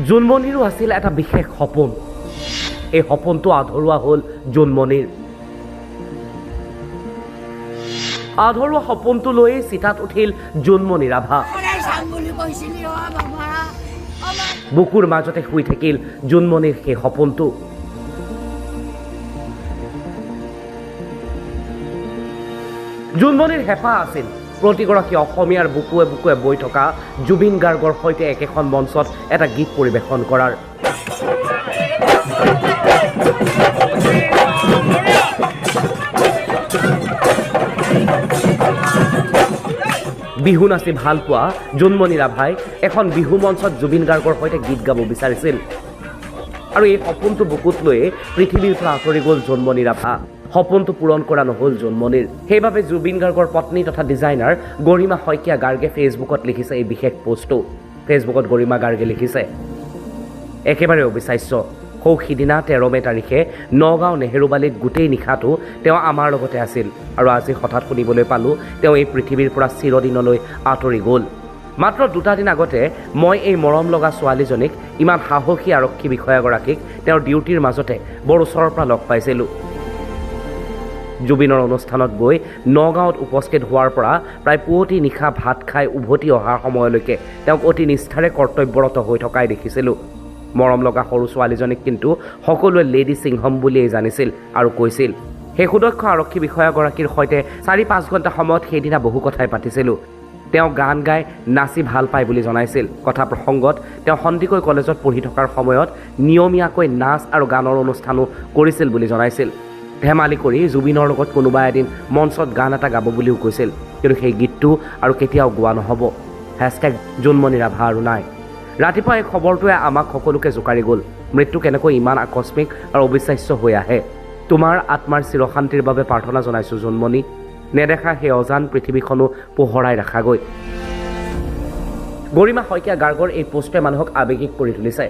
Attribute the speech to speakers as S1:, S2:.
S1: জোনমণিৰো আছিল এটা বিশেষ সপোন। এই সপোনটো আধৰুৱা হ'ল জোনমণিৰ। আধৰুৱা সপোনটো লৈয়ে চিতাত উঠিল জোনমণি ৰাভা। বুকুৰ মাজতে শুই থাকিল জোনমণিৰ সেই সপোনটো। জোনমণিৰ হেঁপাহ আছিল প্ৰতিগৰাকী অসমীয়াৰ বুকুৱে বুকুৱে বৈ থকা জুবিন গাৰ্গৰ সৈতে একেখন মঞ্চত এটা গীত পৰিৱেশন কৰাৰ। বিহু নাচি ভাল পোৱা জোনমণি ৰাভাই এখন বিহু মঞ্চত জুবিন গাৰ্গৰ সৈতে গীত গাব বিচাৰিছিল। আৰু এই সপোনটো বুকুত লৈয়ে পৃথিৱীৰ পৰা আঁতৰি গ'ল জোনমণি ৰাভা। সপোনটো পূৰণ কৰা নহ'ল জোনমণিৰ। সেইবাবে জুবিন গাৰ্গৰ পত্নী তথা ডিজাইনাৰ গৰিমা শইকীয়া গাৰ্গে ফেচবুকত লিখিছে এই বিশেষ পোষ্টটো। ফেচবুকত গৰিমা গাৰ্গে লিখিছে, একেবাৰে অবিশ্বাস্য। সিদিনা 13 মে তাৰিখে নগাঁও নেহেৰুবালিত গোটেই নিশাটো তেওঁ আমাৰ লগতে আছিল আৰু আজি হঠাৎ শুনিবলৈ পালোঁ তেওঁ এই পৃথিৱীৰ পৰা চিৰদিনলৈ আঁতৰি গ'ল। মাত্ৰ 2টা দিন আগতে মই এই মৰম লগা ছোৱালীজনীক, ইমান সাহসী আৰক্ষী বিষয়াগৰাকীক তেওঁৰ ডিউটিৰ মাজতে বৰ ওচৰৰ পৰা লগ পাইছিলোঁ। জুবিনৰ অনুষ্ঠানত গৈ নগাঁৱত উপস্থিত হোৱাৰ পৰা প্ৰায় পুৱতি নিশা ভাত খাই উভতি অহাৰ সময়লৈকে তেওঁক অতি নিষ্ঠাৰে কৰ্তব্যৰত হৈ থকাই দেখিছিলোঁ। মৰম লগা সৰু ছোৱালীজনীক কিন্তু সকলোৱে লেডি সিংহম বুলিয়েই জানিছিল আৰু কৈছিল। সেই সুদক্ষ আৰক্ষী বিষয়াগৰাকীৰ সৈতে 4-5 ঘণ্টা সময়ত সেইদিনা বহু কথাই পাতিছিলোঁ। তেওঁ গান গাই নাচি ভাল পায় বুলি জনাইছিল। কথা প্ৰসংগত তেওঁ সন্দিকৈ কলেজত পঢ়ি থকাৰ সময়ত নিয়মীয়াকৈ নাচ আৰু গানৰ অনুষ্ঠানো কৰিছিল বুলি জনাইছিল। ধেমালি কৰি জুবিনৰ লগত কোনোবা এদিন মঞ্চত গান এটা গাব বুলিও কৈছিল, কিন্তু সেই গীতটো আৰু কেতিয়াও গোৱা নহ'ব। #জোনমণি ৰাভা আৰু নাই। ৰাতিপুৱা এই খবৰটোৱে আমাক সকলোকে জোকাৰি গ'ল। মৃত্যু কেনেকৈ ইমান আকস্মিক আৰু অবিশ্বাস্য হৈ আহে। তোমাৰ আত্মাৰ চিৰশান্তিৰ বাবে প্ৰাৰ্থনা জনাইছোঁ জোনমণি। নেদেখা সেই অজান পৃথিৱীখনো পোহৰাই ৰাখাগৈ। গৰিমা শইকীয়া গাৰ্গৰ এই পোষ্টে মানুহক আৱেগিক কৰি তুলিছে।